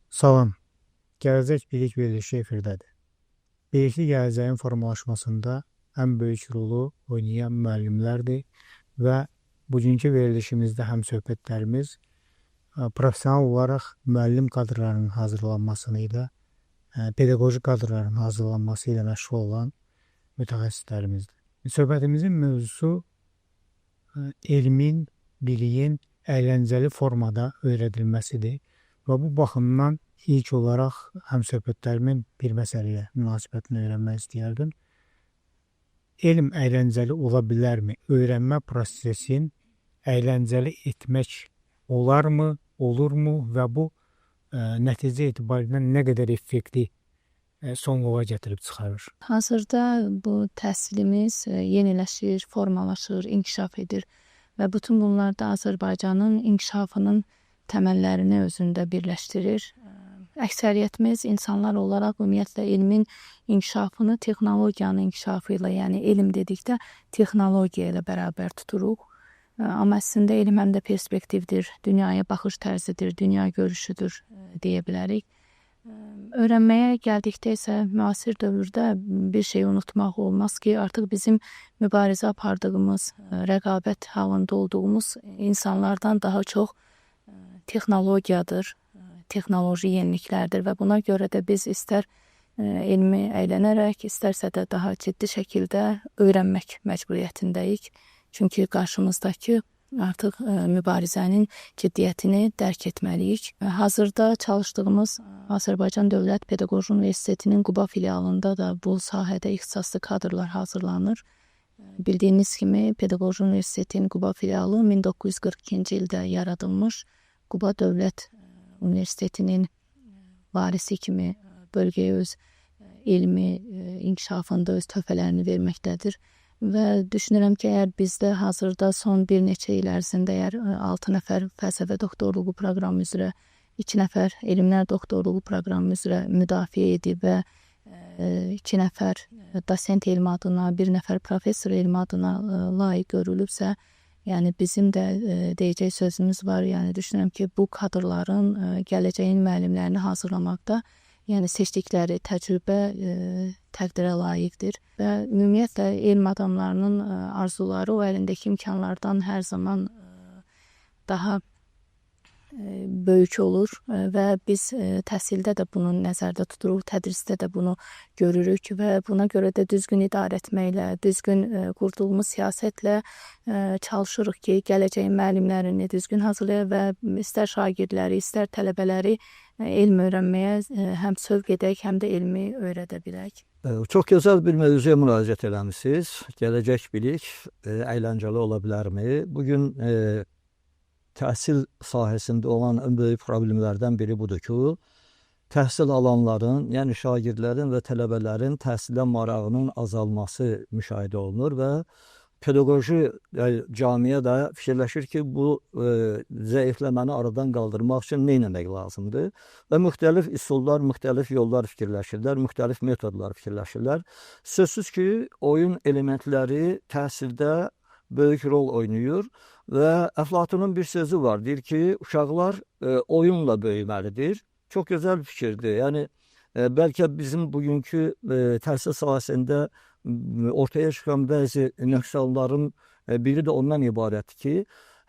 Salam, Gələcək Bilik verilişi efirdədir. Bilikli gələcəyin formalaşmasında ən böyük rolu oynayan müəllimlərdir və bugünkü verilişimizdə həmsöhbətlərimiz professional olaraq müəllim kadrlarının hazırlanmasını ilə pedaqoji kadrların hazırlanması ilə məşğul olan mütəxəssislərimizdir. Söhbətimizin mövzusu elmin, biliyin əyləncəli formada öyrədilməsidir və bu baxımdan ilk olaraq həmsöhbətlərimin bir məsələyə münasibətini öyrənmək istəyərdim. Elm əyləncəli ola bilərmi? Öyrənmə prosesin əyləncəli etmək olarmı, olurmu və bu nəticə etibarilə nə qədər effektiv sonluğa gətirib çıxarır? Hazırda bu təhsilimiz yeniləşir, formalaşır, inkişaf edir və bütün bunlar da Azərbaycanın inkişafının təməllərini özündə birləşdirir. Əksəriyyətimiz insanlar olaraq ümumiyyətlə elmin inkişafını texnologiyanın inkişafı ilə, yəni elm dedikdə texnologiya ilə bərabər tuturuq. Amma əslində elm həm də perspektivdir, dünyaya baxış tərzidir, dünya görüşüdür deyə bilərik. Öyrənməyə gəldikdə isə müasir dövrdə bir şey unutmaq olmaz ki, artıq bizim mübarizə apardığımız, rəqabət halında olduğumuz insanlardan daha çox texnologiyadır, texnoloji yeniliklərdir və buna görə də biz istər elmi əylənərək, istərsə də daha ciddi şəkildə öyrənmək məcburiyyətindəyik. Çünki qarşımızdakı artıq mübarizənin ciddiyyətini dərk etməliyik. Hazırda çalışdığımız Azərbaycan Dövlət Pedaqoji Universitetinin Quba filialında da bu sahədə ixtisaslı kadrlar hazırlanır. Bildiyiniz kimi Pedaqoji Universitetin Quba filialı 1942-ci ildə yaradılmış Quba Dövlət Universitetinin varisi kimi bölgəyə öz elmi inkişafında öz töhfələrini verməkdədir. Və düşünürəm ki, əgər bizdə hazırda son bir neçə il ərzində 6 nəfər fəlsəfə doktorluğu proqramı üzrə, 2 nəfər elmlər doktorluğu proqramı üzrə müdafiə edib və 2 nəfər dosent elmi adına, 1 nəfər professor elmi adına layiq görülübsə, yəni bizim də deyəcək sözümüz var. Yəni düşünürəm ki, bu kadrların gələcəyin müəllimlərini hazırlamaqda, yəni seçdikləri təcrübə təqdirə layiqdir və ümumiyyətlə elm adamlarının arzuları o əlindəki imkanlardan hər zaman daha böyük olur və biz təhsildə də bunu nəzərdə tuturuq, tədrisdə də bunu görürük və buna görə də düzgün idarə etməklə, düzgün qurduğumuz siyasətlə çalışırıq ki, gələcəyin müəllimlərini düzgün hazırlayaq və istər şagirdləri, istər tələbələri elm öyrənməyə həm sövq edək, həm də elmi öyrədə bilək. Çox gözəl bir mövzuya müraciət eləmisiniz. Gələcək bilik əyləncəli ola bilərmi? Bugün təhsil sahəsində olan ən böyük problemlərdən biri budur ki, təhsil alanların, yəni şagirdlərin və tələbələrin təhsilə marağının azalması müşahidə olunur və pedaqoji camiyə də fikirləşir ki, bu zəifləməni aradan qaldırmaq üçün nə etmək lazımdır və müxtəlif üsullar, müxtəlif yollar fikirləşirlər, müxtəlif metodlar fikirləşirlər. Sözsüz ki, oyun elementləri təhsildə böyük rol oynayır və Əflatunun bir sözü var, deyir ki, uşaqlar oyunla böyüməlidir. Çox gözəl fikirdir. Yəni, bəlkə bizim bugünkü təhsil sahəsində ortaya çıxan bəzi nöqsanların biri də ondan ibarətdir ki,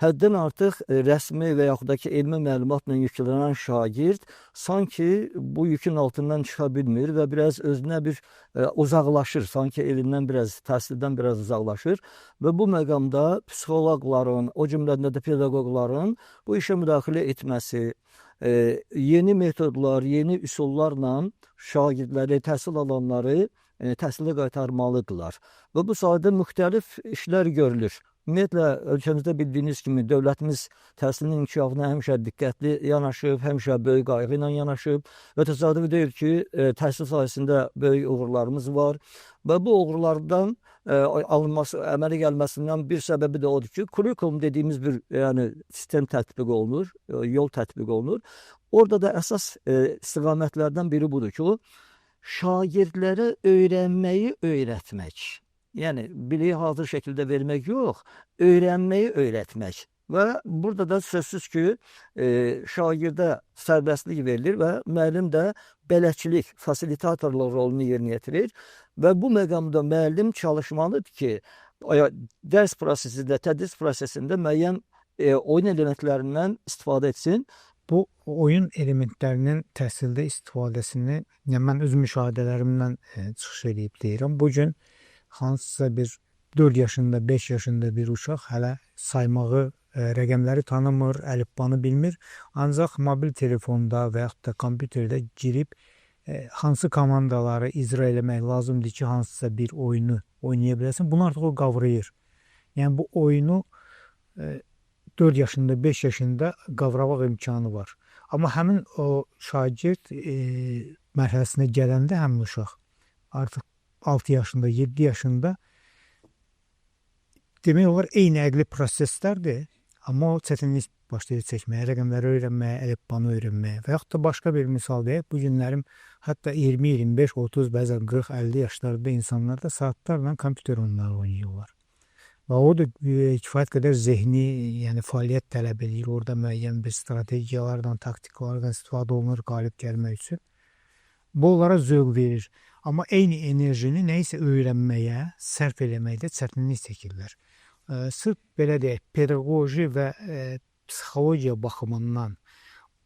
həddən artıq rəsmi və yaxud da ki, elmi məlumatla yüklənən şagird sanki bu yükün altından çıxa bilmir və biraz özünə bir uzaqlaşır, sanki elindən biraz, təhsildən biraz uzaqlaşır və bu məqamda psixoloqların, o cümlədə də pedaqoqların bu işə müdaxilə etməsi, yeni metodlar, yeni üsullarla şagirdləri, təhsil alanları təhsilə qaytarmalıdırlar və bu sahədə müxtəlif işlər görülür. Ümumiyyətlə, ölkəmizdə bildiyiniz kimi dövlətimiz təhsilin inkişafına həmişə diqqətli yanaşıb, həmişə böyük qayğı ilə yanaşıb və təsadüfi deyil ki, təhsil sahəsində böyük uğurlarımız var və bu uğurlardan alınması, əmələ gəlməsindən bir səbəbi də odur ki, kurikulum dediyimiz bir sistem tətbiq olunur, yol tətbiq olunur. Orada da əsas istiqamətlərdən biri budur ki, şagirdlərə öyrənməyi öyrətmək. Yəni, biliyi hazır şəkildə vermək yox, öyrənməyi öyrətmək. və burada da sözsüz ki, şagirdə sərbəstlik verilir və müəllim də bələdçilik, fasilitatorluq rolunu yerinə yetirir və bu məqamda müəllim çalışmalıdır ki, dərs prosesində, tədris prosesində müəyyən oyun elementlərindən istifadə etsin. Bu oyun elementlərinin təhsildə istifadəsini mən öz müşahidələrimdən çıxış edib deyirəm. Bu gün hansısa bir 4 yaşında, 5 yaşında bir uşaq hələ saymağı, rəqəmləri tanımır, əlifbanı bilmir. Ancaq mobil telefonda və yaxud da kompüterdə girib hansı komandaları icra eləmək lazımdır ki, hansısa bir oyunu oynaya biləsin. Bunu artıq o qavrayır. Yəni bu oyunu 4 yaşında, 5 yaşında qavramaq imkanı var. Amma həmin o şagird mərhələsinə gələndə həmin uşaq artıq 6 yaşında, 7 yaşında demək olar eyni əqli proseslərdir, amma o çətinlik başlayır çəkməyə, rəqəmləri öyrənməyə, əlifbanı öyrənməyə və yaxud da başqa bir misal deyək, bu günlərim hətta 20, 25, 30, bəzən 40, 50 yaşlarında insanlar da saatlarla kompüter oyunları oynayırlar. Və o da kifayət qədər zehni, yəni fəaliyyət tələb edir. Orada müəyyən bir strategiyalardan, taktikalardan istifadə olunur qalib gəlmək üçün. Bu onlara zövq verir. Amma eyni enerjini nəyisə öyrənməyə, sərf eləməkdə çətinlik çəkirlər. Sırf belə deyək, pedaqoji və psixologiya baxımından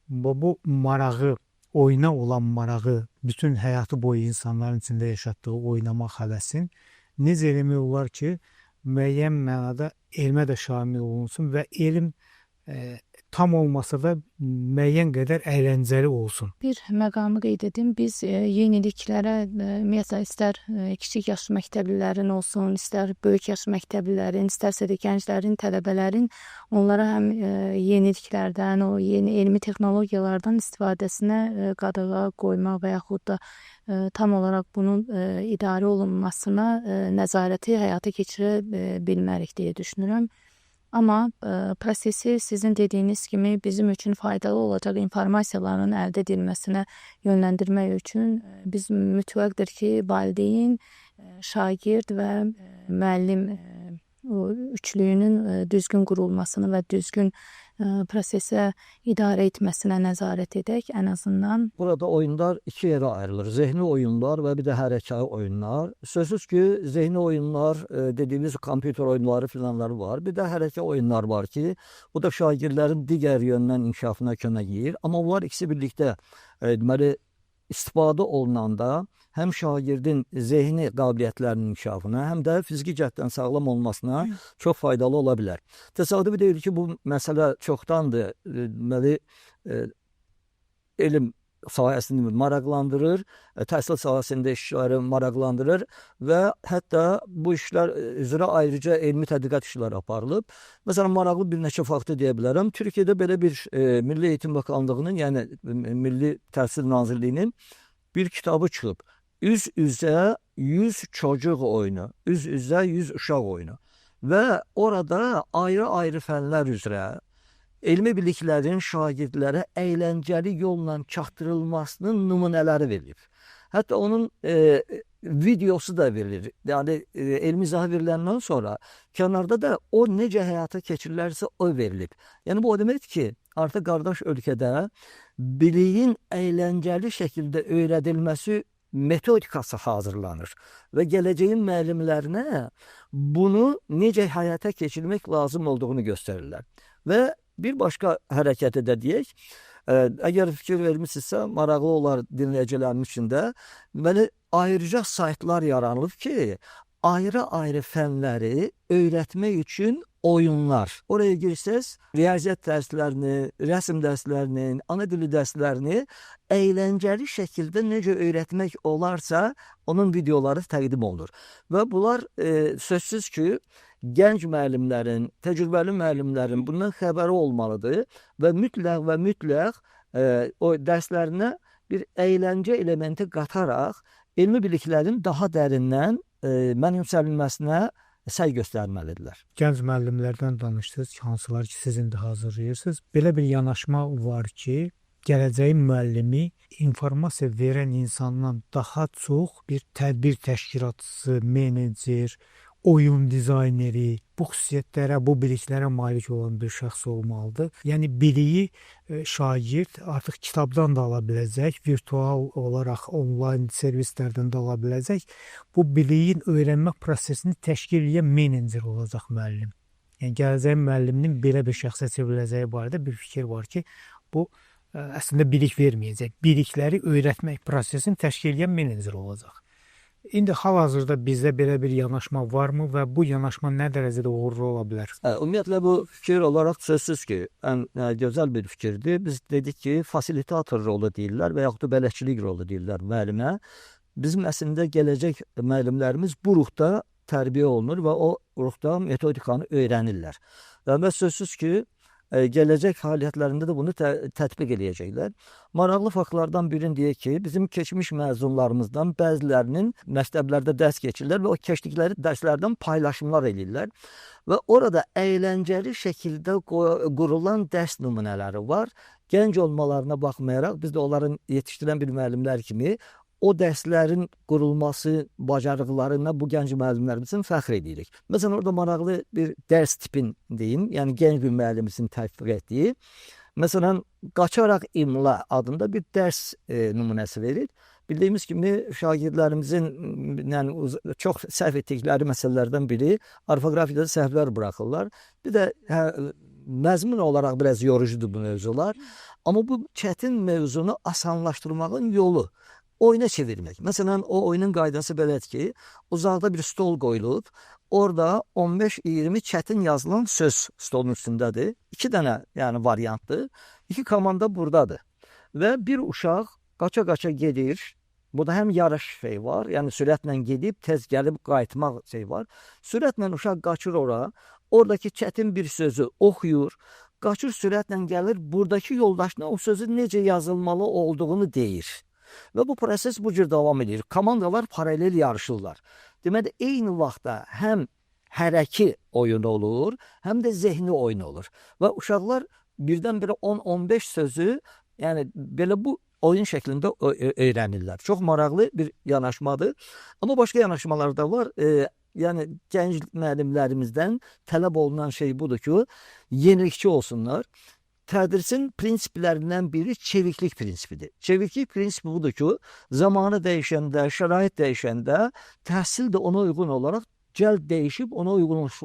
bu marağı, oyuna olan marağı, bütün həyatı boyu insanların içində yaşatdığı oynamaq həvəsin necə eləmək olar ki, müəyyən mənada elmə də şamil olunsun və elm tam olmasa da müəyyən qədər əyləncəli olsun. Bir məqamı qeyd edim. Biz yeniliklərə ümumiyyətlə istər kiçik yaş məktəblilərin olsun, istər böyük yaş məktəblilərin, istərsə də gənclərin, tələbələrin onlara həm yeniliklərdən, o yeni elmi texnologiyalardan istifadəsinə qadağa qoymaq və yaxud da tam olaraq bunun idarə olunmasına nəzarəti həyata keçirə bilmərik deyə düşünürəm. Amma prosesi sizin dediyiniz kimi bizim üçün faydalı olacaq informasiyaların əldə edilməsinə yönləndirmək üçün biz mütləqdir ki, valideyn, şagird və müəllim üçlüyünün düzgün qurulmasını və düzgün prosesə idarə etməsinə nəzarət edək ən azından. Burada oyunlar iki yerə ayrılır. Zehni oyunlar və bir də hərəkəli oyunlar. Sözsüz ki, zehni oyunlar dediyimiz kompüter oyunları filanları var. Bir də hərəkəli oyunlar var ki, bu da şagirdlərin digər yöndən inkişafına kömək edir. Amma bunlar ikisi birlikdə deməli istifadə olunanda həm şagirdin zehni qabiliyyətlərinin inkişafına, həm də fiziki cəhətdən sağlam olmasına çox faydalı ola bilər. Təsadüfi deyil ki, bu məsələ çoxdandır. Deməli, elm sahəsini maraqlandırır, təhsil sahəsində işləri maraqlandırır və hətta bu işlər üzrə ayrıca elmi tədqiqat işləri aparılıb. Məsələn, maraqlı bir neçə faktı deyə bilərəm. Türkiyədə belə bir Milli Eğitim Bakanlığının, yəni Milli Təhsil Nazirliyinin bir kitabı çıxıb. Üz-üzə 100 çocuq oyunu, üz-üzə 100 uşaq oyunu və orada ayrı-ayrı fənlər üzrə elmi biliklərin şagirdlərə əyləncəli yolla çatdırılmasının nümunələri verilir. Hətta onun videosu da verilir. Yəni elmi izah veriləndən sonra kənarda da o necə həyata keçirilərsə o verilib. Yəni bu o deməkdir ki, artıq qardaş ölkədə biliyin əyləncəli şəkildə öyrədilməsi metodikası hazırlanır və gələcəyin müəllimlərinə bunu necə həyata keçirmək lazım olduğunu göstərirlər. Və bir başqa hərəkəti də deyək, əgər fikir vermişsinizsə, maraqlı olar dinləyicilərin içində, deməli, ayrıca saytlar yaranılıb ki, ayrı-ayrı fənləri öyrətmək üçün oyunlar. Oraya girsəz, riyaziyyat dərslərini, rəsm dərslərini, ana dili dərslərini əyləncəli şəkildə necə öyrətmək olarsa, onun videoları təqdim olunur. Və bunlar sözsüz ki, gənc müəllimlərin, təcrübəli müəllimlərin bundan xəbəri olmalıdır və mütləq o dərslərinə bir əyləncə elementi qataraq elmi biliklərin daha dərindən mənimsənilməsinə səy göstərməlidirlər. Gənc müəllimlərdən danışdınız ki, hansılar ki, sizin də hazırlayırsınız. Belə bir yanaşma var ki, gələcəyin müəllimi informasiya verən insandan daha çox bir tədbir təşkilatçısı, menecer, oyun dizayneri, bu xüsusiyyətlərə, bu biliklərə malik olan bir şəxs olmalıdır. Yəni biliyi şagird artıq kitabdan da ala biləcək, virtual olaraq onlayn servislərdən də ala biləcək. Bu biliyin öyrənmə prosesini təşkil edən menecer olacaq müəllim. Yəni gələcəyin müəlliminin belə bir şəxsə çevriləcəyi barədə bir fikir var ki, bu əslində bilik verməyəcək. Bilikləri öyrətmək prosesini təşkil edən menecer olacaq. İndi hal-hazırda bizdə belə bir yanaşma varmı və bu yanaşma nə dərəcədə uğurlu ola bilər? Ümumiyyətlə bu fikir olaraq sözsüz ki, ən gözəl bir fikirdir. Biz dedik ki, fasilitator rolu deyirlər və yaxud da bələdçilik rolu deyirlər müəllimə. Bizim əslində gələcək müəllimlərimiz bu ruhda tərbiyə olunur və o ruhda metodikanı öyrənirlər. Və sözsüz ki, gələcək fəaliyyətlərində də bunu tətbiq eləyəcəklər. Maraqlı faktlardan birini deyək ki, bizim keçmiş məzunlarımızdan bəzilərinin məktəblərdə dərs keçirlər və o keçdikləri dərslərdən paylaşımlar eləyirlər. Və orada əyləncəli şəkildə qurulan dərs nümunələri var. Gənc olmalarına baxmayaraq, biz də onların yetişdirən bir müəllimlər kimi o dərslərin qurulması bacarıqlarına bu gənc müəllimlərimizin fəxr edirik. Məsələn, orada maraqlı bir dərs tipin deyim, yəni gənc bir müəllimimizin tətbiq etdiyi. Məsələn, qaçaraq imla adında bir dərs nümunəsi verir. Bildiyimiz kimi şagirdlərimizin çox səhv etdikləri məsələlərdən biri orfoqrafiyada səhvlər buraxırlar. Bir də məzmun olaraq biraz yorucudur bu mövzular. Amma bu çətin mövzunu asanlaşdırmağın yolu oyuna çevirmək. Məsələn, o oyunun qaydası belədir ki, uzaqda bir stol qoyulub, orada 15-20 çətin yazılan söz stolun üstündədir. 2 dənə variantdır. 2 komanda buradadır. Və bir uşaq qaça-qaça gedir. Burada həm yarış var, yəni sürətlə gedib, tez gəlib qayıtmaq var. Sürətlə uşaq qaçır ora, oradakı çətin bir sözü oxuyur, qaçır sürətlə gəlir, buradakı yoldaşına o sözün necə yazılmalı olduğunu deyir. Və bu proses bu cür davam edir. Komandalar paralel yarışırlar. Deməli, eyni vaxtda həm hərəki oyun olur, həm də zehni oyun olur. Və uşaqlar birdən-birə 10-15 sözü, yəni belə bu oyun şəklində öyrənirlər. Çox maraqlı bir yanaşmadır. Amma başqa yanaşmalar da var. Yəni gənc müəllimlərimizdən tələb olunan şey budur ki, yenilikçi olsunlar. Tədrisin prinsiplərindən biri çeviklik prinsipidir. Çeviklik prinsipi budur ki, zamanı dəyişəndə, şərait dəyişəndə təhsil də ona uyğun olaraq cəld dəyişib ona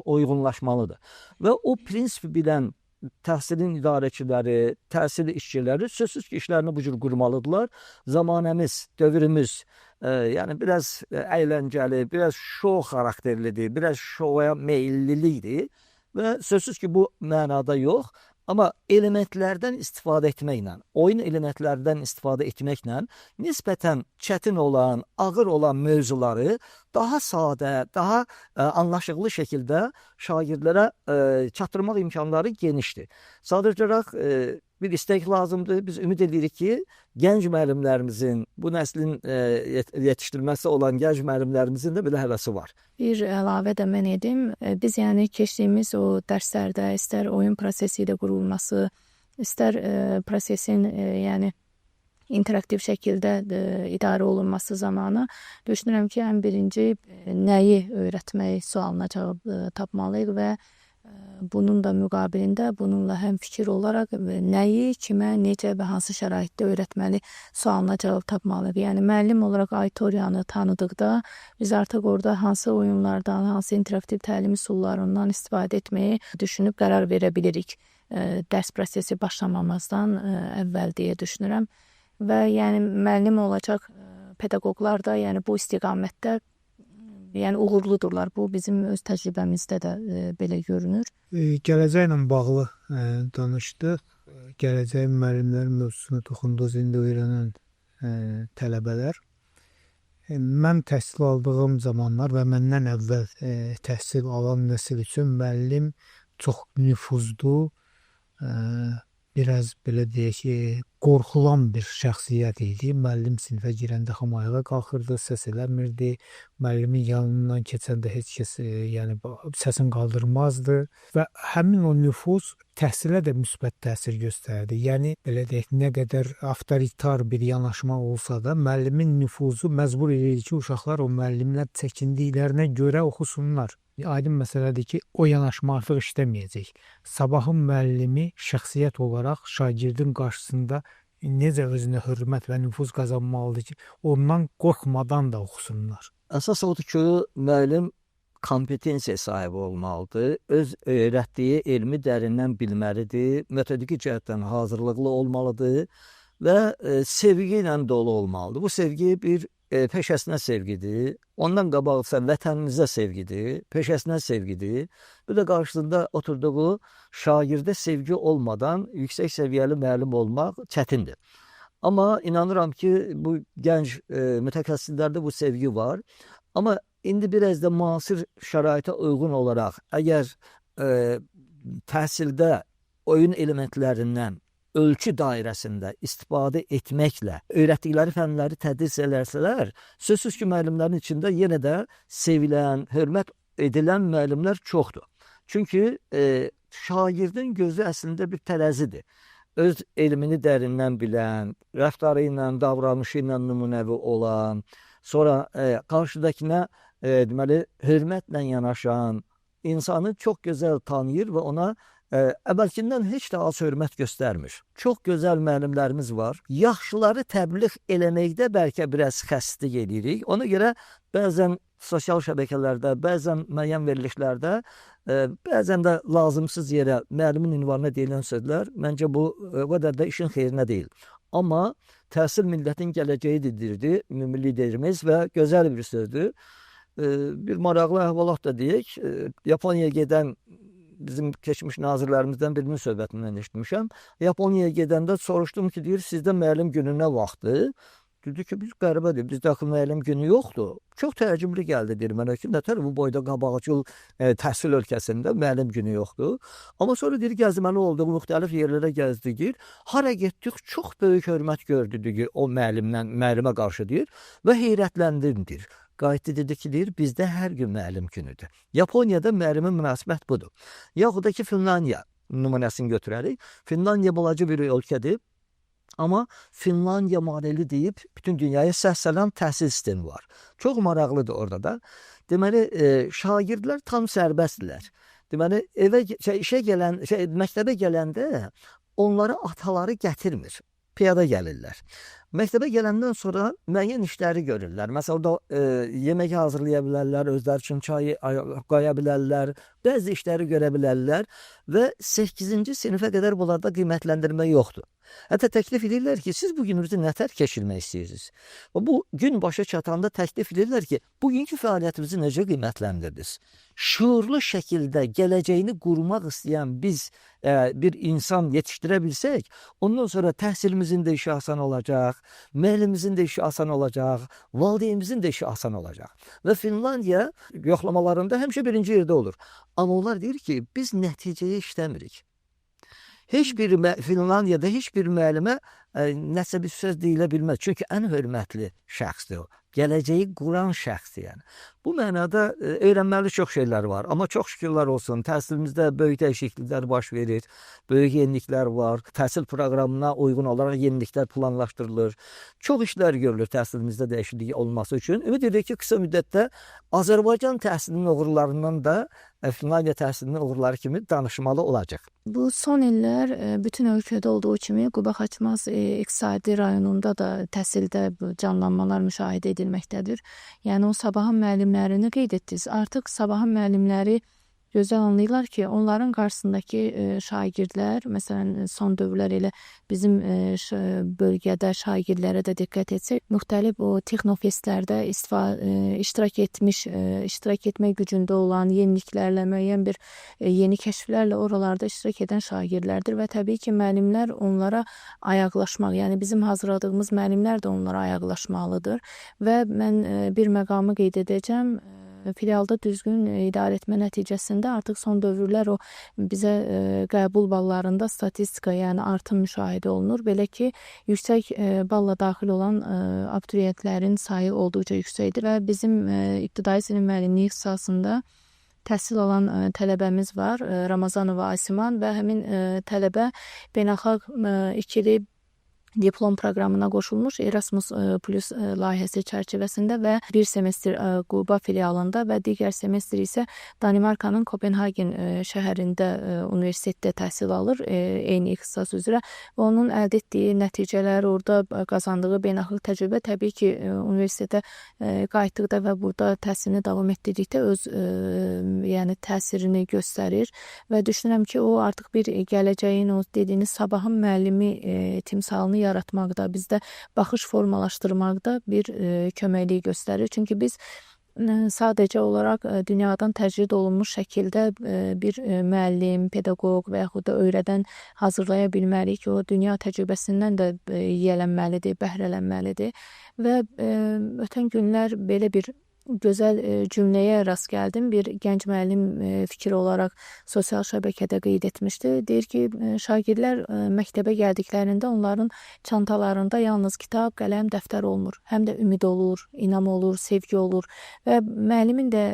uyğunlaşmalıdır. Və o prinsipi bilən təhsilin idarəçiləri, təhsil işçiləri sözsüz ki, işlərini bu cür qurmalıdırlar. Zamanəmiz, dövrümüz yəni biraz əyləncəli, biraz şou xarakterlidir, biraz şoya meyillilikdir və sözsüz ki, bu mənada yox. Amma elementlərdən istifadə etməklə, oyun elementlərdən istifadə etməklə nisbətən çətin olan, ağır olan mövzuları daha sadə, daha anlaşıqlı şəkildə şagirdlərə çatdırmaq imkanları genişdir. Sadəcə olaraq bir istək lazımdır. Biz ümid edirik ki, gənc müəllimlərimizin, bu nəslin yetişdirməsi olan gənc müəllimlərimizin də belə həvəsi var. Bir əlavə də mən edim. Biz yəni keçdiyimiz o dərslərdə istər oyun prosesi ilə qurulması, istər prosesin yəni interaktiv şəkildə idarə olunması zamanı düşünürəm ki, ən birinci nəyi öyrətmək sualına cavab tapmalıyıq və bunun da müqabilində bununla həm fikir olaraq nəyi, kimə, necə və hansı şəraitdə öyrətməli sualına cavab tapmalıyıq. Yəni müəllim olaraq auditoriyanı tanıdıqda biz artıq orada hansı oyunlardan, hansı interaktiv təlim üsullarından istifadə etməyi düşünüb qərar verə bilirik. Dərs prosesi başlamamazdan əvvəl deyə düşünürəm. Və yəni müəllim olacaq pedaqoqlar da yəni bu istiqamətdə yəni uğurludurlar. Bu bizim öz təcrübəmizdə də belə görünür. Gələcəklə bağlı danışdıq. Gələcək müəllimlər mövzusuna toxunduğunuz indi öyrənən tələbələr. Mən təhsil aldığım zamanlar və məndən əvvəl təhsil alan nəsil üçün müəllim çox nüfuzlu, biraz belə deyək ki, qorxulan bir şəxsiyyət idi. Müəllim sinifə girəndə xamayağa qalxırdı, səs eləmirdi. Müəllimin yanından keçəndə heç kəs yəni səsini qaldırmazdı və həmin o nüfuz təhsilə də müsbət təsir göstərdi. Yəni belə deyək, nə qədər avtoritar bir yanaşma olsa da müəllimin nüfuzu məcbur edir ki, uşaqlar o müəllimlər çəkindiklərinə görə oxusunlar. aydın məsələdir ki, o yanaşma artıq işləməyəcək. Sabahın müəllimi şəxsiyyət olaraq şagirdin qarşısında necə özünə hörmət və nüfuz qazanmalıdır ki, ondan qorxmadan da oxusunlar. Əsas odur ki, müəllim kompetensiya sahibi olmalıdır. Öz öyrətdiyi elmi dərindən bilməlidir, metodiki cəhətdən hazırlıqlı olmalıdır və sevgi ilə dolu olmalıdır. Bu sevgi bir peşəsinə sevgidir. Ondan qabaq isə vətənimizə sevgidir, peşəsinə sevgidir. Bir də qarşısında oturduğu şagirdə sevgi olmadan yüksək səviyyəli müəllim olmaq çətindir. Amma inanıram ki, bu gənc mütəxəssislərdə bu sevgi var. Amma indi biraz da müasir şəraitə uyğun olaraq, əgər təhsildə oyun elementlərindən ölçü dairəsində istifadə etməklə öyrətdikləri fənləri tədris edərsələr, sözsüz ki, müəllimlərin içində yenə də sevilən, hörmət edilən müəllimlər çoxdur. Çünki şagirdin gözü əslində bir tərəzidir. Öz elmini dərindən bilən, rəftarı ilə, davranışı ilə nümunəvi olan, sonra qarşıdakına deməli, hörmətlə yanaşan, insanı çox gözəl tanıyır və ona əvvəlkindən heç də az hörmət göstərmir. Çox gözəl müəllimlərimiz var. Yaxşıları təbliğ eləməkdə bəlkə biraz xəstə edirik. Ona görə bəzən sosial şəbəkələrdə, bəzən müəyyən verilişlərdə, bəzən də lazımsız yerə müəllimin ünvanına deyilən sözlər, məncə bu o qədər də işin xeyrinə deyil. Amma təhsil millətin gələcəyidir, ümumi liderimiz və gözəl bir sözdür. Bir maraqlı əhvalat da deyək, Yaponiyaya gedən bizim keçmiş nazirlərimizdən birinin söhbətindən eşitmişəm. Yaponiyaya gedəndə soruşdum ki, deyir, sizdə müəllim günü nə vaxtdır? Dedi ki, biz qəribədir, bizdə axı müəllim günü yoxdur. Çox təəccüblü gəldi, deyir mənə ki, nətər bu boyda qabaqcıl təhsil ölkəsində müəllim günü yoxdur. Amma sonra deyir, gəzməli olduq, müxtəlif yerlərə gəzdik, hara getdik, çox böyük hörmət gördük o müəllimə qarşı deyir və heyrətləndim, deyir. Qayıtdı dedi ki, deyir, bizdə hər gün müəllim günüdür. Yaponiyada müəllimin münasibət budur. Yaxud da ki, Finlandiya nümunəsini götürərik. Finlandiya balaca bir ölkədir. Amma Finlandiya modeli deyib bütün dünyaya səslənən təhsil sistemi var. Çox maraqlıdır orada da. Deməli, şagirdlər tam sərbəstdirlər. Deməli, məktəbə gələndə onları ataları gətirmir. Piyada gəlirlər. Məktəbə gələndən sonra müəyyən işləri görürlər. Məsələn, orada yemək hazırlaya bilərlər, özləri üçün çay qoya bilərlər, bəzi işləri görə bilərlər və 8-ci sinifə qədər bunlarda qiymətləndirmə yoxdur. Hətta təklif edirlər ki, siz bu gününüzü nətər keçirmək istəyirsiniz? Bu gün başa çatanda təklif edirlər ki, bugünkü fəaliyyətinizi necə qiymətləndirdiniz? Şuurlu şəkildə gələcəyini qurmaq istəyən biz bir insan yetişdirə bilsək, ondan sonra təhsilimizin də işi asan olacaq, müəllimimizin də işi asan olacaq, valideynimizin də işi asan olacaq. Və Finlandiya yoxlamalarında həmişə birinci yerdə olur. Amma onlar deyir ki, biz nəticəyə işləmirik. Finlandiyada heç bir müəllimə nəsə bir söz deyilə bilməz. Çünki ən hörmətli şəxsdir o. Gələcəyi quran şəxsdir yəni. Bu mənada öyrənməli çox şeylər var. Amma çox şükürlər olsun, təhsilimizdə böyük dəyişikliklər baş verir, böyük yeniliklər var, təhsil proqramına uyğun olaraq yeniliklər planlaşdırılır. Çox işlər görülür təhsilimizdə dəyişiklik olması üçün. Ümid edirik ki, qısa müddətdə Azərbaycan təhsilinin uğurlarından da Finlandiya təhsilinin uğurları kimi danışmalı olacaq. Bu son illər bütün ölkədə olduğu kimi Quba Xaçmaz iqtisadi rayonunda da təhsildə canlanmalar müşahidə edilməkdədir. Yəni o sabahın müəllimlərini qeyd etdiniz. Artıq sabahın müəllimləri gözəl anlayırlar ki, onların qarşısındakı şagirdlər, məsələn, son dövrlər elə bizim bölgədə şagirdlərə də diqqət etsək, müxtəlif o texnofestlərdə iştirak etmək gücündə olan yeniliklərlə, müəyyən bir yeni kəşflərlə oralarda iştirak edən şagirdlərdir və təbii ki, müəllimlər onlara ayaqlaşmaq, yəni bizim hazırladığımız müəllimlər də onlara ayaqlaşmalıdır və mən bir məqamı qeyd edəcəm. Filialda düzgün idarə etmə nəticəsində artıq son dövrlər o bizə qəbul ballarında statistika, yəni artım müşahidə olunur. Belə ki, yüksək balla daxil olan abituriyentlərin sayı olduqca yüksəkdir və bizim ibtidai sinif müəllimliyi ixtisasında təhsil alan tələbəmiz var, Ramazanova Asiman və həmin tələbə beynəlxalq ikili diplom proqramına qoşulmuş Erasmus Plus layihəsi çərçivəsində və bir semestr Quba filialında və digər semestr isə Danimarkanın Kopenhagen şəhərində universitetdə təhsil alır eyni ixtisas üzrə və onun əldə etdiyi nəticələr, orada qazandığı beynəlxalq təcrübə təbii ki, universitetə qayıtdıqda və burada təhsilini davam etdirdikdə öz yəni təsirini göstərir və düşünürəm ki, o artıq bir gələcəyin, o dediyiniz sabahın müəllimi timsalını yaratmaqda, bizdə baxış formalaşdırmaqda bir köməklik göstərir. Çünki biz sadəcə olaraq dünyadan təcrid olunmuş şəkildə bir müəllim, pedaqoq və yaxud da öyrədən hazırlaya bilmərik. O dünya təcrübəsindən də yiyələnməlidir, bəhrələnməlidir və ötən günlər belə bir gözəl cümləyə rast gəldim. Bir gənc müəllim fikir olaraq sosial şəbəkədə qeyd etmişdi. Deyir ki, şagirdlər məktəbə gəldiklərində onların çantalarında yalnız kitab, qələm, dəftər olmur. Həm də ümid olur, inam olur, sevgi olur və müəllimin də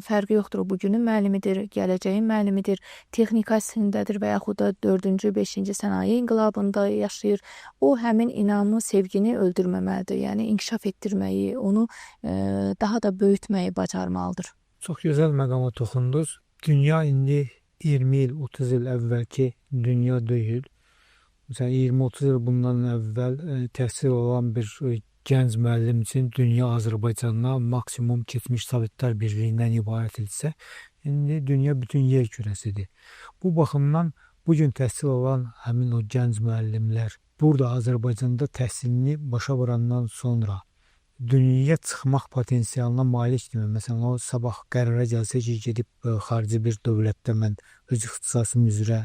fərqi yoxdur. O bugünün müəllimidir, gələcəyin müəllimidir, texnikasındədir və yaxud da 4-cü, 5-ci sənaye inqilabında yaşayır. O həmin inamı, sevgini öldürməməlidir. Yəni inkişaf etdirməyi, onu daha da böyütməyi bacarmalıdır. Çox gözəl məqama toxundunuz. Dünya indi 20 il, 30 il əvvəlki dünya deyil. Məsələn, 20-30 il bundan əvvəl təhsil olan bir gənc müəllim üçün dünya Azərbaycandan maksimum keçmiş Sovetlər Birliyindən ibarət etsə, indi dünya bütün yer kürəsidir. Bu baxımdan bugün təhsil olan həmin o gənc müəllimlər burada Azərbaycanda təhsilini başa vurandan sonra dünyaya çıxmaq potensialına malikdirmi? Məsələn, o sabah qərara gəlsə ki, gedib xarici bir dövlətdə mən öz ixtisasım üzrə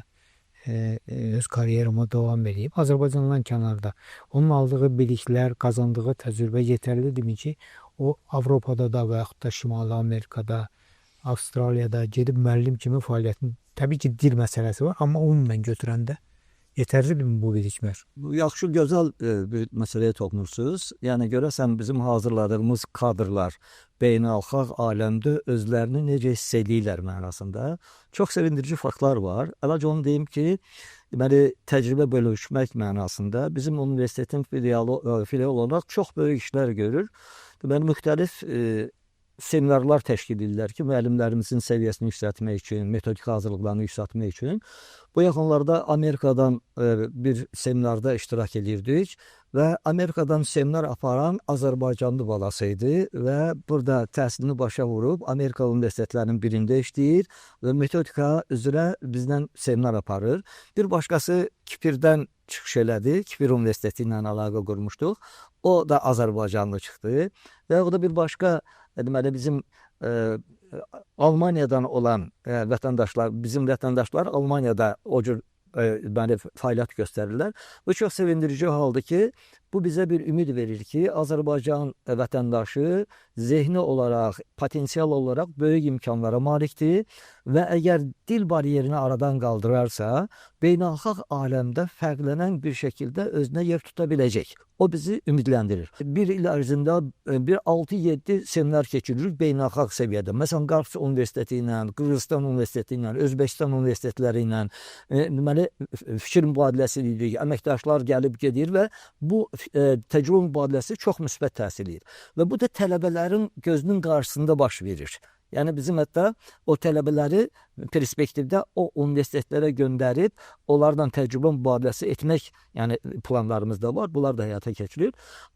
öz karyeramı davam edeyim. Azərbaycandan kənarda onun aldığı biliklər, qazandığı təcrübə yetərlidirmi ki, o Avropada da və yaxud da Şimali Amerikada, Avstraliyada gedib müəllim kimi fəaliyyətini, təbii ki, dil məsələsi var, amma ümumən götürəndə yetərlidirmi bu biliklər? Yaxşı, gözəl bir məsələyə toxunursunuz. Yəni görəsən bizim hazırladığımız kadrlar beynəlxalq aləmdə özlərini necə hiss edirlər mənasında çox sevindirici faktlar var. Əvvəlcə onu deyim ki, deməli təcrübə bölüşmək mənasında bizim universitetin filialı olaraq çox böyük işlər görür. Deməli müxtəlif seminarlar təşkil edirlər ki, müəllimlərimizin səviyyəsini yüksəltmək üçün, metodik hazırlıqlarını yüksəltmək üçün. Bu yaxınlarda Amerikadan bir seminarda iştirak edirdik və Amerikadan seminar aparan Azərbaycanlı balası idi və burada təhsilini başa vurub Amerika universitetlərinin birində işləyir və metodika üzrə bizdən seminar aparır. Bir başqası Kipirdən çıxış elədi, Kipir Universiteti ilə əlaqə qurmuşduq. O da Azərbaycanlı çıxdı və o da bir başqa deməli bizim Almaniyadan olan vətəndaşlar, bizim vətəndaşlar Almaniyada o cür fəaliyyət göstərirlər. Bu çox sevindirici haldır ki, bu bizə bir ümid verir ki, Azərbaycan vətəndaşı zehni olaraq, potensial olaraq böyük imkanlara malikdir və əgər dil bariyerini aradan qaldırarsa, beynəlxalq aləmdə fərqlənən bir şəkildə özünə yer tuta biləcək. O bizi ümidləndirir. Bir il ərzində bir 6-7 seminar keçiririk beynəlxalq səviyyədə. Məsələn, Qarabağ Universiteti ilə, Qırğızstan Universiteti ilə, Özbəkistan universitetləri ilə deməli fikir mübadiləsi edirik. Əməkdaşlar gəlib gedir və bu təcrübə mübadiləsi çox müsbət təsir edir. Və bu da tələbələrin gözünün qarşısında baş verir. Yəni bizim hətta o tələbələri perspektivdə o universitetlərə göndərib onlarla təcrübə mübadiləsi etmək yəni planlarımız da var. Bunlar da həyata keçirilir.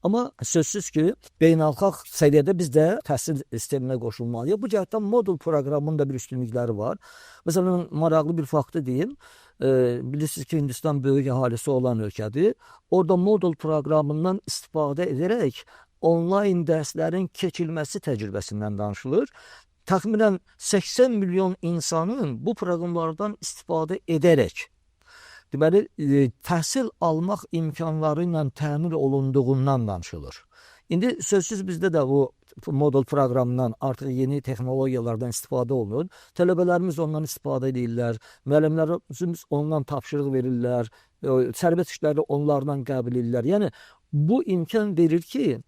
Amma sözsüz ki, beynəlxalq səviyyədə biz də təhsil sisteminə qoşulmalıyıq. Bu cəhətdən modul proqramının da bir üstünlükləri var. Məsələn, maraqlı bir faktı deyim. Bilirsiniz ki, Hindistan böyük əhalisi olan ölkədir. Orada modul proqramından istifadə edərək onlayn dərslərin keçilməsi təcrübəsindən danışılır. Təxminən 80 milyon insanın bu proqramlardan istifadə edərək deməli təhsil almaq imkanları ilə təmin olunduğundan danışılır. İndi sözsüz bizdə də bu modul proqramından artıq yeni texnologiyalardan istifadə olunur. Tələbələrimiz ondan istifadə edirlər, müəllimlərimiz ondan tapşırıq verirlər, sərbəst işləri onlardan qəbul edirlər. Yəni bu imkan verir ki,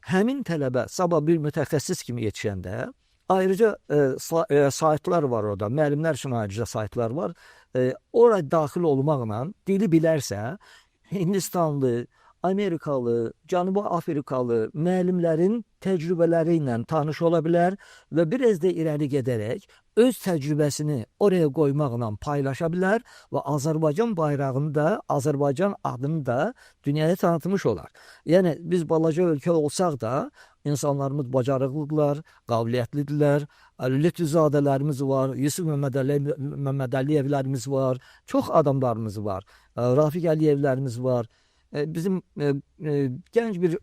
həmin tələbə sabah bir mütəxəssis kimi yetişəndə ayrıca saytlar var orada, müəllimlər üçün ayrıca saytlar var. Oraya daxil olmaqla dili bilərsə, Hindistanlı, Amerikalı, Cənubi Afrikalı müəllimlərin təcrübələri ilə tanış ola bilər və biraz da irəli gedərək öz təcrübəsini oraya qoymaqla paylaşa bilər və Azərbaycan bayrağını da, Azərbaycan adını da dünyaya tanıtmış olar. Yəni biz balaca ölkə olsaq da insanlarımız bacarıqlıdırlar, qabiliyyətlidirlər. Lütfüzadələrimiz var, Yusuf Məmmədəliyevlərimiz var, çox adamlarımız var. Rafiq Əliyevlərimiz var. Bizim gənc bir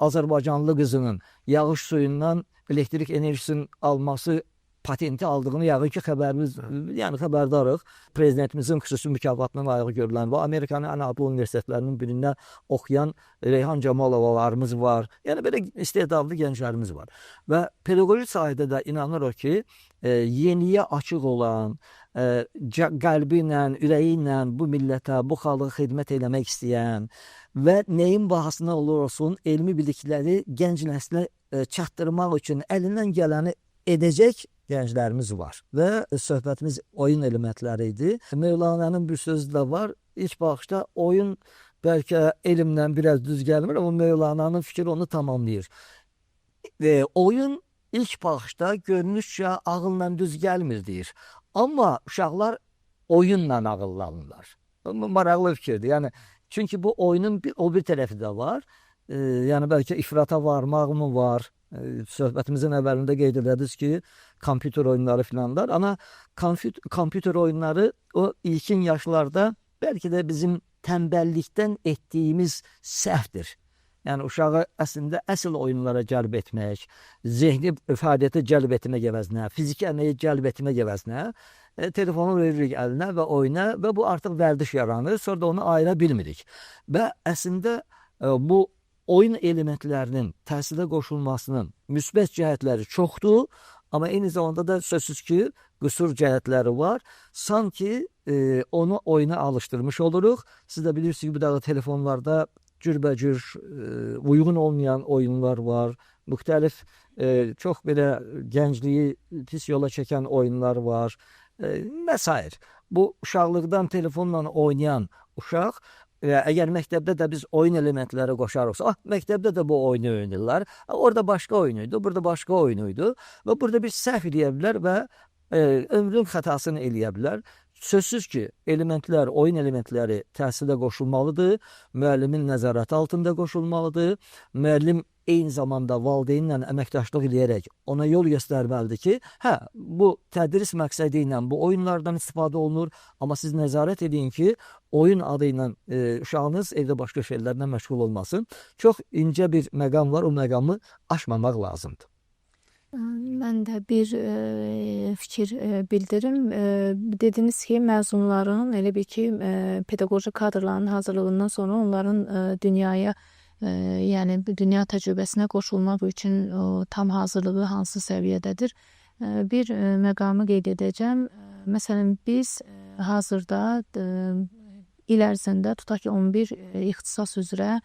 Azərbaycanlı qızının yağış suyundan elektrik enerjisinin alması patenti aldığını yəqin ki xəbərdarıq. Prezidentimizin xüsusi mükafatına layiq görülən və Amerikanın ən adlı universitetlərinin birində oxuyan Reyhan Camalovalarımız var. Yəni belə istedadlı gənclərimiz var. Və pedaqoji sahədə də inanırıq ki, yeniyə açıq olan, qəlbi ilə, ürəyi ilə bu millətə, bu xalqa xidmət eləmək istəyən və nəyin bahasına olur olsun elmi bilikləri gənc nəslə çatdırmaq üçün əlindən gələni edəcək gənclərimiz var. Və söhbətimiz oyun elementləri idi. Mövlana'nın bir sözü də var. İlk baxışda oyun bəlkə elmlə biraz düz gəlmir, amma Mövlana'nın fikri onu tamamlayır. Oyun ilk baxışda görünüşcə ağılla düz gəlmir deyir. Amma uşaqlar oyunla ağıllanırlar. Maraqlı fikirdir. Yəni çünki bu oyunun o bir tərəfi də var. Yəni bəlkə ifrata varmaq mı var? Söhbətimizin əvvəlində qeyd edədiniz ki, kompüter oyunları filanlar. Amma kompüter oyunları o ilkin yaşlarda bəlkə də bizim tənbəllikdən etdiyimiz səhvdir. Yəni uşağı əslində əsl oyunlara cəlb etmək, zehni fəaliyyətə cəlb etmək əvəzinə, fiziki əməyə cəlb etmək əvəzinə telefonu veririk əlinə və oyuna və bu artıq vərdiş yaranır. Sonra da onu ayıra bilmirik. Və əslində bu oyun elementlərinin təhsilə qoşulmasının müsbət cəhətləri çoxdur, amma eyni zamanda da sözsüz ki, qüsur cəhətləri var. Sanki onu oyuna alışdırmış oluruq. Siz də bilirsiniz ki, bu da telefonlarda cürbəcür uyğun olmayan oyunlar var. Müxtəlif çox belə gəncliyi pis yola çəkən oyunlar var və s. Bu uşaqlıqdan telefonla oynayan uşaq əgər məktəbdə də biz oyun elementləri qoşarıqsa, məktəbdə də bu oyunu oynayırlar. Orada başqa oyunuydu, burada başqa oyunuydu və burada bir səhv eləyə bilər və ömrün xətasını eləyə bilər. Sözsüz ki, elementlər, oyun elementləri təhsilə qoşulmalıdır, müəllimin nəzarəti altında qoşulmalıdır. Müəllim eyni zamanda valideynlə əməkdaşlıq eləyərək ona yol göstərməlidir ki, bu tədris məqsədi ilə bu oyunlardan istifadə olunur, amma siz nəzarət edin ki, oyun adı ilə uşağınız evdə başqa şeylərlə məşğul olmasın. Çox incə bir məqam var, o məqamı aşmamaq lazımdır. Mən də bir fikir bildirim. Dediniz ki, məzunların elə bir ki, pedaqoji kadrların hazırlığından sonra onların dünyaya, yəni dünya təcrübəsinə qoşulmaq üçün tam hazırlığı hansı səviyyədədir? Bir məqamı qeyd edəcəm. Məsələn, biz hazırda il ərzində tutaq ki, 11 ixtisas üzrə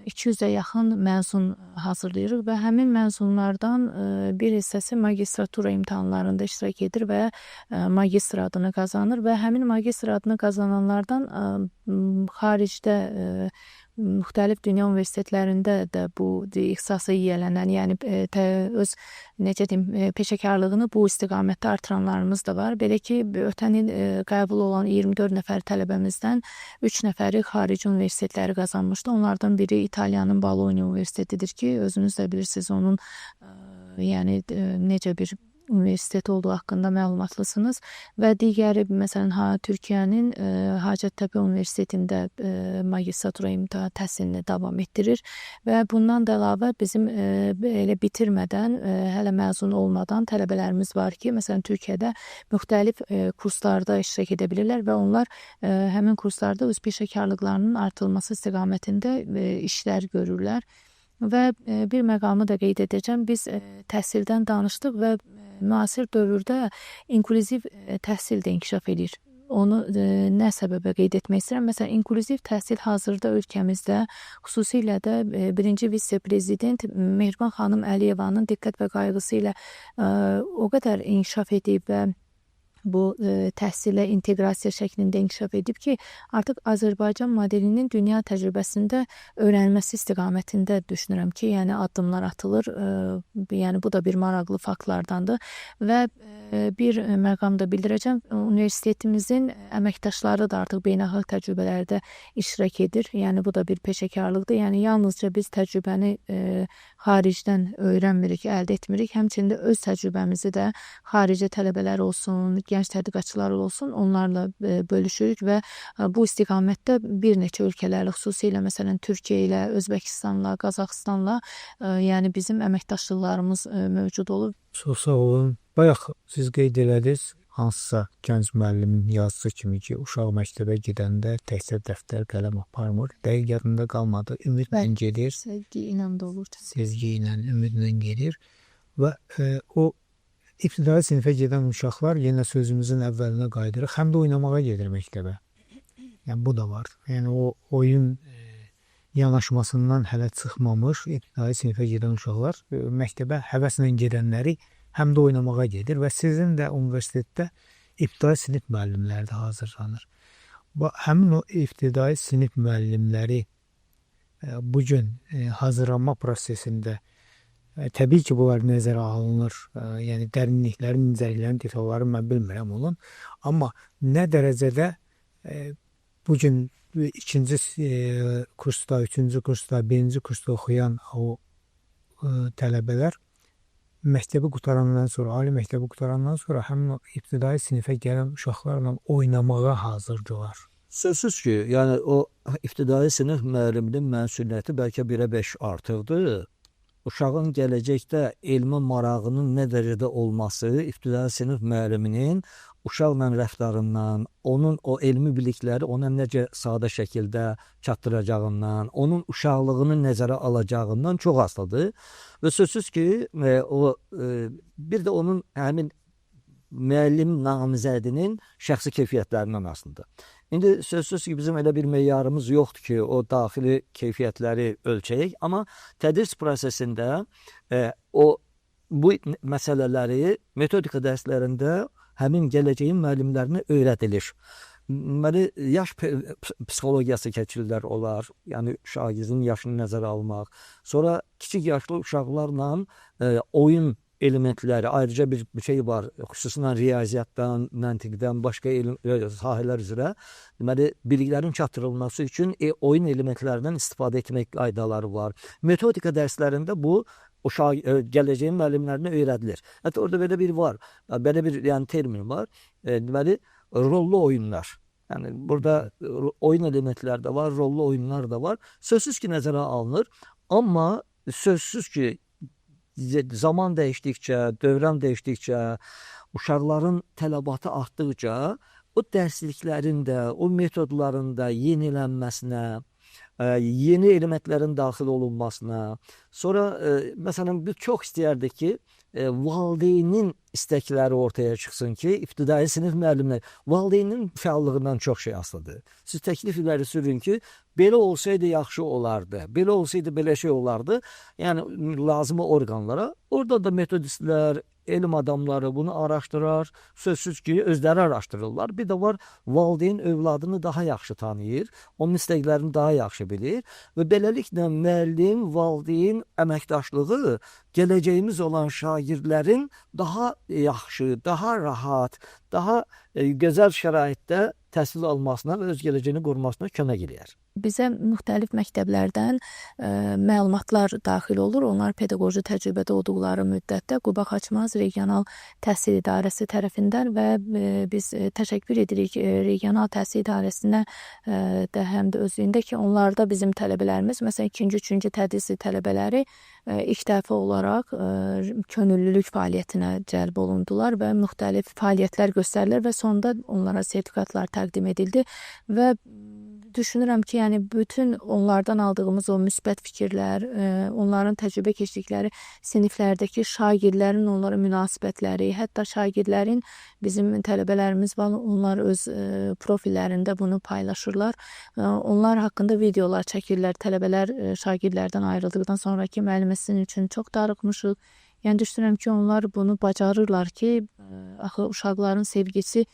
200-ə yaxın məzun hazırlayırıq və həmin məzunlardan bir hissəsi magistratura imtahanlarında iştirak edir və magistr adını qazanır və həmin magistr adını qazananlardan xaricdə müxtəlif dünya universitetlərində də bu ixtisası yiyələnən, yəni öz peşəkarlığını bu istiqamətdə artıranlarımız da var. Belə ki, ötən il qəbul olan 24 nəfər tələbəmizdən 3 nəfəri xarici universitetləri qazanmışdı. Onlardan biri İtaliyanın Bologna Universitetidir ki, özünüz də bilirsiniz onun yəni necə bir universitet olduğu haqqında məlumatlısınız və digəri məsələn Türkiyənin Hacəttepe Universitetində magistratura təhsilini davam etdirir və bundan da əlavə bizim elə bitirmədən, hələ məzun olmadan tələbələrimiz var ki, məsələn Türkiyədə müxtəlif kurslarda iştirak edə bilirlər və onlar həmin kurslarda öz peşəkarlıqlarının artırılması istiqamətində işlər görürlər. Və bir məqamı da qeyd edəcəm. Biz təhsildən danışdıq və müasir dövrdə inklüziv təhsil də inkişaf edir. Onu nə səbəbə qeyd etmək istəyirəm? Məsələn, inklüziv təhsil hazırda ölkəmizdə, xüsusilə də birinci vitse-prezident Mehriban xanım Əliyevanın diqqət və qayğısı ilə o qədər inkişaf edib və bu təhsilə inteqrasiya şəklində inkişaf edib ki, artıq Azərbaycan modelinin dünya təcrübəsində öyrənilməsi istiqamətində düşünürəm ki, yəni addımlar atılır. Yəni bu da bir maraqlı faktlardandır və bir məqam da bildirəcəm. Universitetimizin əməkdaşları da artıq beynəlxalq təcrübələrdə iştirak edir. Yəni bu da bir peşəkarlıqdır. Yəni yalnızca biz təcrübəni xaricdən öyrənmirik, əldə etmirik. Həmçində öz təcrübəmizi də xarici tələbələr olsun, gənc tədqiqatçılar olsun, onlarla bölüşürük və bu istiqamətdə bir neçə ölkələrlə, xüsusilə məsələn Türkiyə ilə, Özbəkistanla, Qazaxıstanla yəni bizim əməkdaşlıqlarımız mövcud olub. Çox sağ olun. Bayaq siz qeyd elədiniz, hansısa gənc müəllimin yazısı kimi ki, uşaq məktəbə gedəndə təkcə dəftər, qələm aparmır. Dəqiq yadında qalmadı. Ümidlə gedir. Sevgi ilə də olur. Sezgi ilə, ümidlə gedir və o İbtidai sinifə gedən uşaqlar yenə sözümüzün əvvəlinə qayıdırıq. Həm də oynamağa gedir məktəbə. Yəni bu da var. Yəni o oyun yanaşmasından hələ çıxmamış ibtidai sinifə gedən uşaqlar məktəbə həvəslə gedənləri həm də oynamağa gedir və sizin də universitetdə ibtidai sinif müəllimləri də hazırlanır. Həmin o ibtidai sinif müəllimləri bu gün hazırlanma prosesində təbii ki, bunlar nəzərə alınır. Yəni dərinliklərin, incəliklərin, detalları mən bilmirəm onun. Amma nə dərəcədə bu gün ikinci kursda, üçüncü kursda, birinci kursda oxuyan o tələbələr məktəbi qutarandan sonra, ali məktəbi qutarandan sonra həmin o ibtidai sinifə gələn uşaqlarla oynamağa hazırdılar. Sözsüz ki, yəni o ibtidai sinif müəlliminin məsuliyyəti bəlkə 1-ə 5 artıqdır. Uşağın gələcəkdə elmə marağının nə dərəcədə olması, ibtidai sinif müəlliminin uşaqla rəftarından, onun o elmi bilikləri ona necə sadə şəkildə çatdıracağından, onun uşaqlığını nəzərə alacağından çox asılıdır. Və sözsüz ki, bir də onun həmin müəllim namizədinin şəxsi keyfiyyətlərindən asılıdır. İndi sözsüz ki, bizim elə bir meyarımız yoxdur ki, o daxili keyfiyyətləri ölçəyək, amma tədris prosesində bu məsələləri metodika dərslərində həmin gələcəyin müəllimlərinə öyrədilir. Deməli, yaş psixologiyası keçirlər olar, yəni şagirdin yaşını nəzərə almaq. Sonra kiçik yaşlı uşaqlarla oyun elementləri, ayrıca bir şey var, xüsusilə riyaziyyatdan, məntiqdən, başqa sahələr üzrə. Deməli, biliklərin çatdırılması üçün oyun elementlərindən istifadə etmək qaydaları var. Metodika dərslərində bu gələcəyin müəllimlərinə öyrədilir. Hətta orada belə bir var, belə bir termin var. Deməli, rollu oyunlar. Yəni, burada oyun elementləri də var, rollu oyunlar da var. Sözsüz ki, nəzərə alınır. Amma sözsüz ki, zaman dəyişdikcə, dövrən dəyişdikcə, uşaqların tələbatı artdıqca o dərsliklərin də, o metodların da yenilənməsinə, yeni elementlərin daxil olunmasına, sonra məsələn biz çox istəyərdik ki, valideynin istəkləri ortaya çıxsın ki, ibtidai sinif müəllimləri valideynin fəallığından çox şey asılıdır. Siz təklif iləri sürün ki, belə olsaydı yaxşı olardı, belə olsaydı belə şey olardı. Yəni lazımi orqanlara, orada da metodistlər, elm adamları bunu araşdırar, sözsüz ki, özləri araşdırırlar. Bir də var, valideyn övladını daha yaxşı tanıyır, onun istəklərini daha yaxşı bilir və beləliklə müəllim, valideyn əməkdaşlığı gələcəyimiz olan şagirdlərin daha yaxşı, daha rahat, daha gözəl şəraitdə təhsil almasına və öz gələcəyini qurmasına kömək edir. Bizə müxtəlif məktəblərdən məlumatlar daxil olur. Onlar pedaqoji təcrübədə olduqları müddətdə Quba Xaçmaz Regional Təhsil İdarəsi tərəfindən və biz təşəkkür edirik Regional Təhsil İdarəsinə də həm də özlüyündə ki, onlarda bizim tələbələrimiz, məsələn, 2-ci, 3-cü tədris tələbələri ilk dəfə olaraq könüllülük fəaliyyətinə cəlb olundular və müxtəlif fəaliyyətlər göstərilir və sonda onlara sertifikatlar təqdim edildi və düşünürəm ki, yəni bütün onlardan aldığımız o müsbət fikirlər, onların təcrübə keçdikləri siniflərdəki şagirdlərin onlara münasibətləri, hətta şagirdlərin bizim tələbələrimiz var, onlar öz profillərində bunu paylaşırlar. Onlar haqqında videolar çəkirlər. Tələbələr şagirdlərdən ayrıldıqdan sonraki müəllimə sizin üçün çox darıxmışıq. Yəni düşünürəm ki, onlar bunu bacarırlar ki, Axı uşaqların sevgisi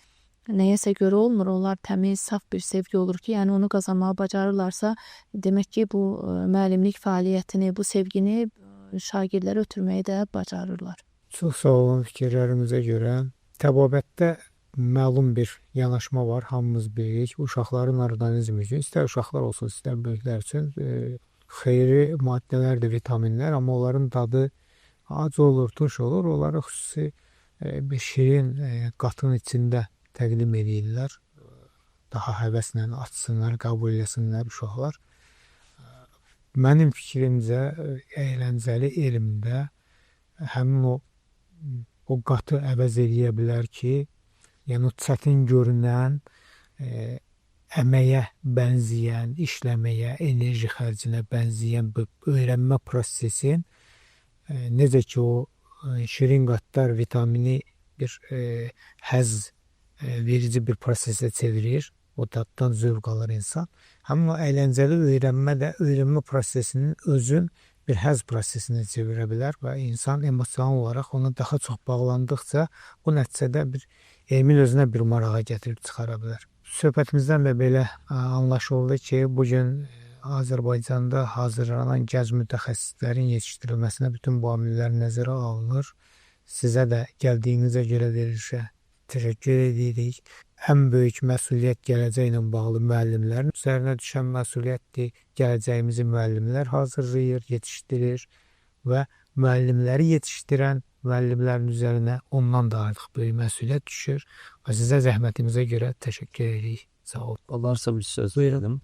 nəyəsə görə olmur. Onlar təmiz, saf bir sevgi olur ki, yəni onu qazanmağı bacarırlarsa, demək ki, bu müəllimlik fəaliyyətini, bu sevgini şagirdlərə ötürməyi də bacarırlar. Çox sağ olun fikirlərinizə görə. Təbabətdə məlum bir yanaşma var, hamımız bilirik. Uşaqların orqanizmi üçün, istər uşaqlar olsun, istər böyüklər üçün xeyri maddələrdir, vitaminlər, amma onların dadı acı olur, turş olur. Onları xüsusi bir şirin qatın içində təqdim edirlər. Daha həvəslə açsınlar, qəbul etsinlər uşaqlar. Mənim fikrimcə əyləncəli elmdə həmin o qatı əvəz eləyə bilər ki, yəni o çətin görünən, əməyə bənzəyən, işləməyə, enerji xərcinə bənzəyən bu öyrənmə prosesin necə ki o şirin qatlar vitamini bir həzz verici bir prosesə çevirir. O daddan zövq alır insan. Həmin o əyləncəli öyrənmə də öyrənmə prosesinin özün bir həzz prosesinə çevirə bilər və insan emosional olaraq ona daha çox bağlandıqca bu nəticədə bir elmin özünə bir marağa gətirib çıxara bilər. Söhbətimizdən də belə anlaşıldı ki, bugün Azərbaycanda hazırlanan gənc mütəxəssislərin yetişdirilməsinə bütün bu amillər nəzərə alınır. Sizə də gəldiyinizə görə verilişə təşəkkür edirik. Ən böyük məsuliyyət gələcəklə bağlı müəllimlərin üzərinə düşən məsuliyyətdir. Gələcəyimizi müəllimlər hazırlayır, yetişdirir və müəllimləri yetişdirən müəllimlərin üzərinə ondan da artıq böyük məsuliyyət düşür. Və sizə zəhmətimizə görə təşəkkür edirik. Sağ olun. Onlarsa bir söz verelim.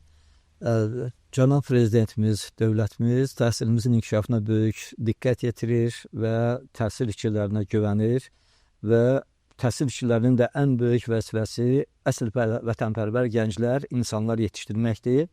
Cənab Prezidentimiz, dövlətimiz təhsilimizin inkişafına böyük diqqət yetirir və təhsil işçilərinə güvənir və təhsil işçilərinin də ən böyük vəzifəsi əsl vətənpərvər gənclər, insanlar yetişdirməkdir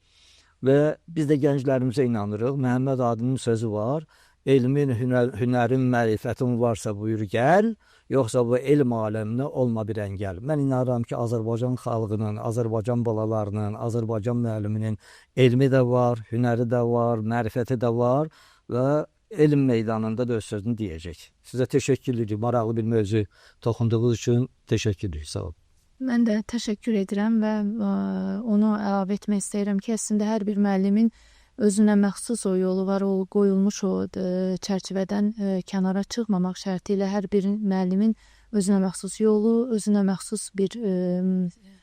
və biz də gənclərimizə inanırıq. Məhəmməd Adinin sözü var, elmin, hünərin, mərifətin varsa buyur gəl, yoxsa bu elm aləminə olma bir əngəl. Mən inanıram ki, Azərbaycan xalqının, Azərbaycan balalarının, Azərbaycan müəlliminin elmi də var, hünəri də var, mərifəti də var və elm meydanında da öz sözünü deyəcək. Sizə təşəkkür edirəm. Maraqlı bir mövzu toxunduğunuz üçün təşəkkür edirəm. Sağ olun. Mən də təşəkkür edirəm və onu əlavə etmək istəyirəm ki, əslində hər bir müəllimin özünə məxsus o yolu var, o qoyulmuş o çərçivədən kənara çıxmamaq şərti ilə hər bir müəllimin özünə məxsus yolu, özünə məxsus bir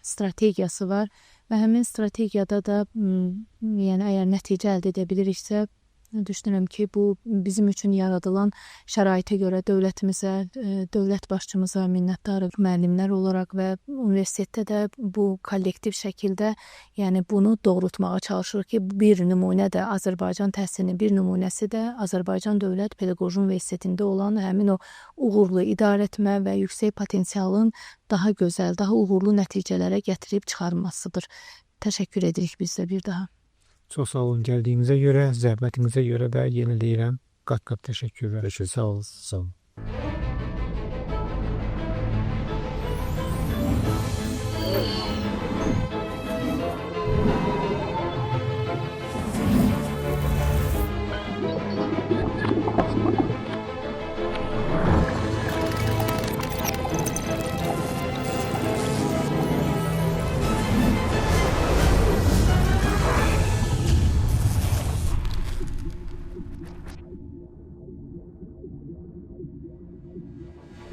strategiyası var və həmin strategiyada da yəni əgər nəticə əldə edə biliriksə, düşünürəm ki, bu bizim üçün yaradılan şəraitə görə dövlətimizə, dövlət başçımıza minnətdarıq müəllimlər olaraq və universitetdə də bu kollektiv şəkildə, yəni bunu doğrultmağa çalışırıq ki, bir nümunə də Azərbaycan təhsilinin bir nümunəsi də Azərbaycan Dövlət Pedaqoji Universitetində olan həmin o uğurlu idarə etmə və yüksək potensialın daha gözəl, daha uğurlu nəticələrə gətirib çıxarmasıdır. Təşəkkür edirik biz də bir daha. Çox sağ olun gəldiyinizə görə, zəhmətinizə görə də yeniləyirəm. Qat-qat təşəkkürlər. Sağ olun. Sağ olun.